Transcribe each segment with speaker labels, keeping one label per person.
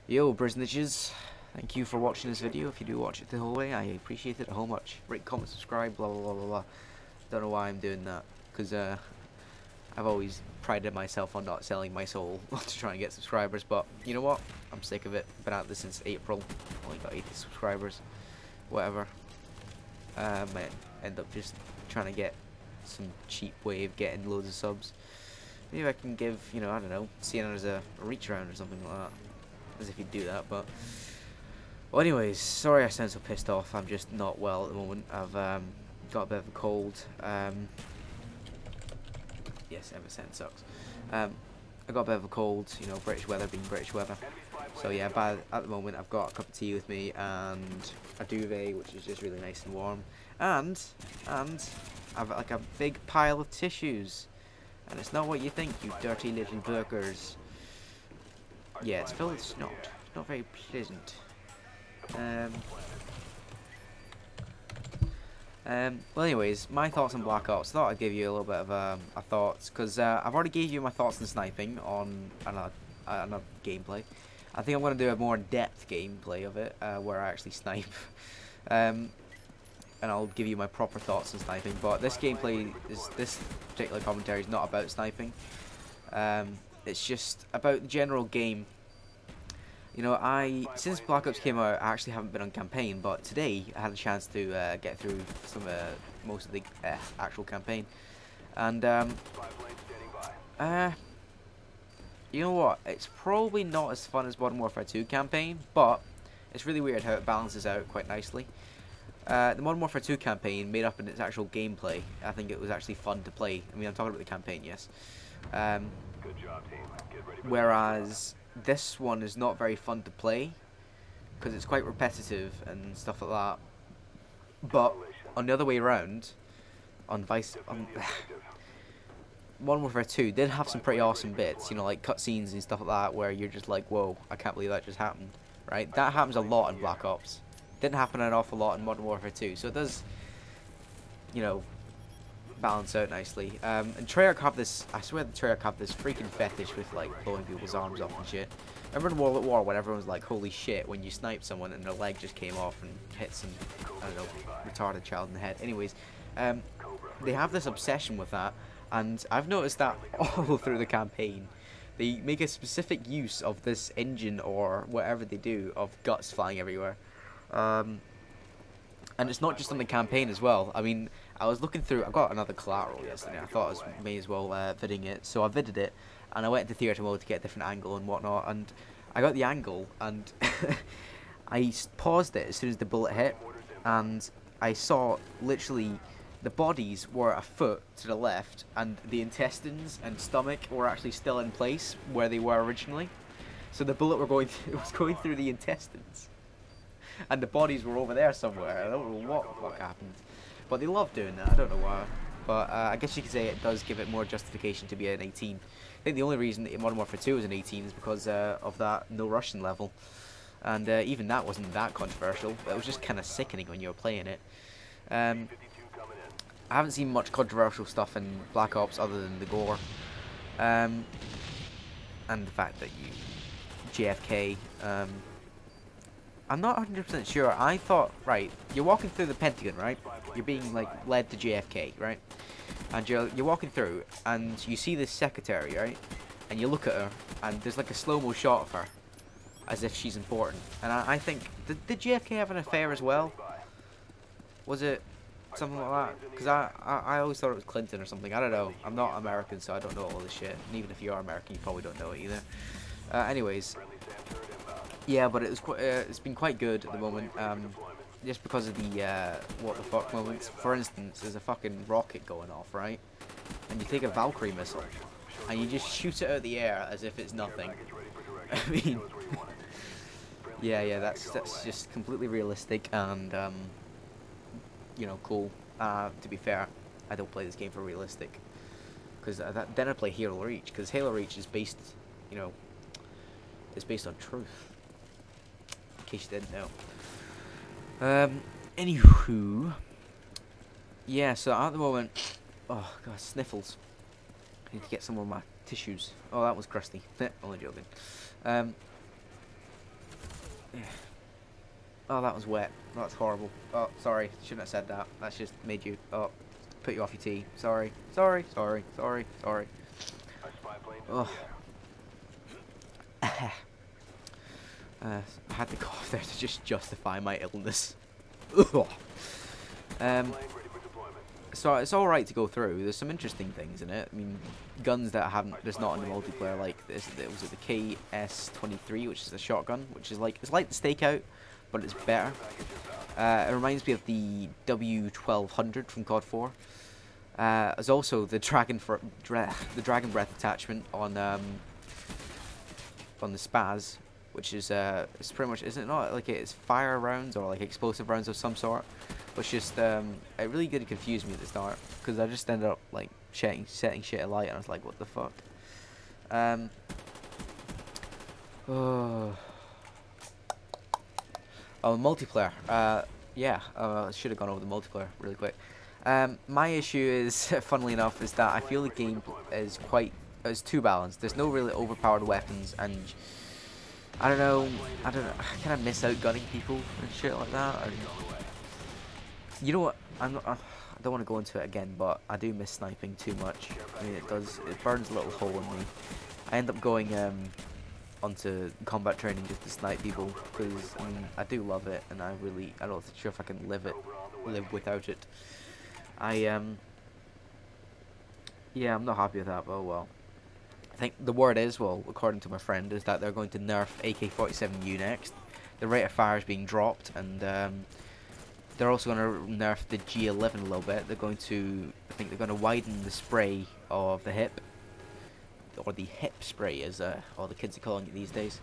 Speaker 1: Yo, Brisnitches, thank you for watching this video. If you do watch it the whole way, I appreciate it a whole much. Rate, comment, subscribe, blah blah blah blah blah. Don't know why I'm doing that, because I've always prided myself on not selling my soul to try and get subscribers, but you know what? I'm sick of it. Been at this since April, only got 80 subscribers, whatever. Might end up just trying to get some cheap way of getting loads of subs. Maybe I can give, you know, I don't know, seeing as a reach around or something like that. As if you'd do that, but well, anyways, sorry I sound so pissed off. I'm just not well at the moment. I've got a bit of a cold. Yes, MSN sucks. I got a bit of a cold, you know, British weather being British weather. So yeah, but at the moment I've got a cup of tea with me and a duvet, which is just really nice and warm, and I've like a big pile of tissues, and it's not what you think, you dirty little burgers. Yeah, it's filled with snot. It's not very pleasant. Well, anyways, my thoughts on Black Ops. I thought I'd give you a little bit of a thoughts, because I've already gave you my thoughts on sniping on another gameplay. I think I'm going to do a more in-depth gameplay of it, where I actually snipe. And I'll give you my proper thoughts on sniping. But this this particular commentary is not about sniping. It's just about the general game. You know, since Black Ops came out, I actually haven't been on campaign, but today I had a chance to get through most of the actual campaign, and you know what? It's probably not as fun as Modern Warfare 2 campaign, but it's really weird how it balances out quite nicely. The Modern Warfare 2 campaign, made up in its actual gameplay, I think it was actually fun to play. I mean, I'm talking about the campaign, yes.
Speaker 2: Good job, team. Get ready for
Speaker 1: Whereas this one is not very fun to play because it's quite repetitive and stuff like that. But on the other way around, on Modern Warfare 2 did have some pretty awesome bits, you know, like cutscenes and stuff like that, where you're just like, whoa, I can't believe that just happened, right? That happens a lot in Black Ops. Didn't happen an awful lot in Modern Warfare 2, so it does, you know, balance out nicely. And Treyarch have this, I swear the Treyarch have this freaking fetish with like blowing people's arms off and shit. Remember in World at War when everyone was like, holy shit, when you sniped someone and their leg just came off and hit some, I don't know, retarded child in the head. Anyways, they have this obsession with that, and I've noticed that all through the campaign. They make a specific use of this engine or whatever they do of guts flying everywhere. And it's not just on the campaign as well. I mean, I was looking through, I got another collateral yesterday, I thought I may as well vidding it, so I vidded it, and I went into theatre mode to get a different angle and whatnot, and I got the angle, and I paused it as soon as the bullet hit, and I saw literally the bodies were a foot to the left, and the intestines and stomach were actually still in place where they were originally, so the bullet was going through the intestines. And the bodies were over there somewhere. I don't know what the fuck happened. But they love doing that. I don't know why. But I guess you could say it does give it more justification to be an 18. I think the only reason that Modern Warfare 2 is an 18 is because of that no Russian level. And even that wasn't that controversial. It was just kind of sickening when you were playing it. I haven't seen much controversial stuff in Black Ops other than the gore. And the fact that you JFK. I'm not 100% sure. I thought, right, you're walking through the Pentagon, right? You're being, like, led to JFK, right? And you're walking through, and you see this secretary, right? And you look at her, and there's, like, a slow-mo shot of her, as if she's important. And I think, did JFK have an affair as well? Was it something like that? Because I always thought it was Clinton or something. I don't know. I'm not American, so I don't know all this shit. And even if you are American, you probably don't know it either. Anyways. Yeah, but it's been quite good at the moment, just because of the what the fuck moments. For instance, there's a fucking rocket going off, right? And you take a Valkyrie missile, and you just shoot it out of the air as if it's nothing. I mean, yeah, that's just completely realistic and you know, cool. To be fair, I don't play this game for realistic, because then I play Halo Reach, because Halo Reach is based, you know, it's based on truth. In case you didn't know. Anywho, yeah, so at the moment, oh god, sniffles. I need to get some of my tissues. Oh, that was crusty. Only joking. Oh, that was wet. That's horrible. Oh, sorry. Shouldn't have said that. That's just made you... Oh, put you off your tea. Sorry. Sorry. Sorry. Sorry. Sorry. Oh. I had to go off there to just justify my illness. So it's alright to go through. There's some interesting things in it. I mean, guns that haven't... There's not in the multiplayer, like this. It was the KS-23, which is a shotgun, which is like... It's like the Stakeout, but it's better. It reminds me of the W1200 from COD 4. There's also the Dragon Breath attachment on the Spaz, which is it's pretty much, isn't it not like it's fire rounds or like explosive rounds of some sort? Which just it really did confuse me at the start because I just ended up like setting shit alight and I was like, what the fuck? Oh, multiplayer. Yeah, I should have gone over the multiplayer really quick. My issue is, funnily enough, is that I feel the game is too balanced. There's no really overpowered weapons, and I don't know, I kind of miss outgunning people and shit like that. And you know what? I don't want to go into it again, but I do miss sniping too much. I mean, it burns a little hole in me. I end up going onto combat training just to snipe people because I do love it, and I don't sure if I can live without it. Yeah, I'm not happy with that, but oh well. I think the word is, well, according to my friend, is that they're going to nerf AK-47U next. The rate of fire is being dropped, and they're also going to nerf the G11 a little bit. They're going to, I think they're going to widen the spray of the hip, or the hip spray, as all the kids are calling it these days.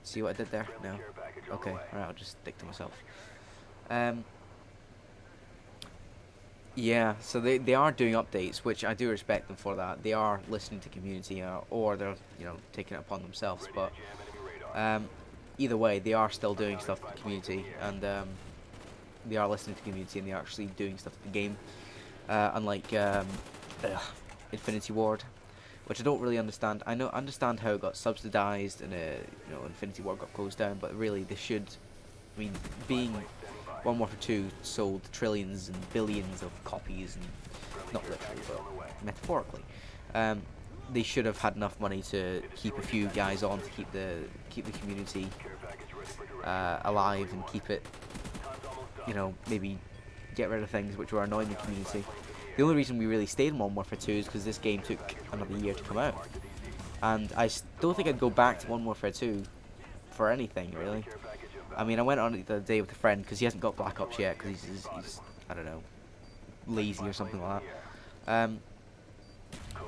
Speaker 1: See what I did there? No? Okay, alright, I'll just stick to myself. Yeah, so they are doing updates, which I do respect them for that. They are listening to community, or they're taking it upon themselves. But either way, they are still doing stuff for the community, and they are listening to community, and they're actually doing stuff for the game. Unlike Infinity Ward, which I don't really understand. I understand how it got subsidized and Infinity Ward got closed down, but really they should. I mean, being Modern Warfare 2 sold trillions and billions of copies, and not literally, but metaphorically. They should have had enough money to keep a few guys on to keep the community alive and keep it, maybe get rid of things which were annoying the community. The only reason we really stayed in Modern Warfare 2 is because this game took another year to come out, and I don't think I'd go back to Modern Warfare 2 for anything really. I mean, I went on it the other day with a friend because he hasn't got Black Ops yet because he's I don't know, lazy or something like that.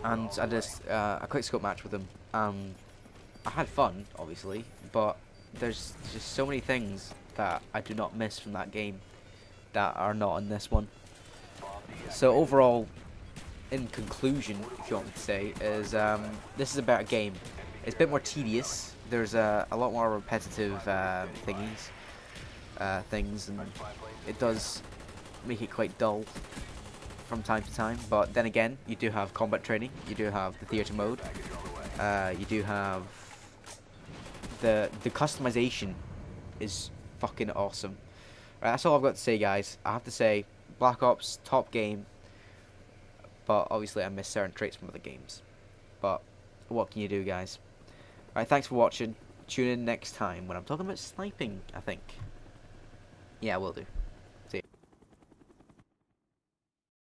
Speaker 1: And I just a quick scope match with him. I had fun, obviously, but there's just so many things that I do not miss from that game that are not in this one. So overall, in conclusion, if you want me to say, is this is a better game. It's a bit more tedious. There's a lot more repetitive things, and it does make it quite dull from time to time. But then again, you do have combat training, you do have the theater mode, you do have the customization is fucking awesome. Right, that's all I've got to say, guys. I have to say, Black Ops, top game, but obviously I miss certain traits from other games. But what can you do, guys? Alright, thanks for watching. Tune in next time when I'm talking about sniping, I think. Yeah, I will do.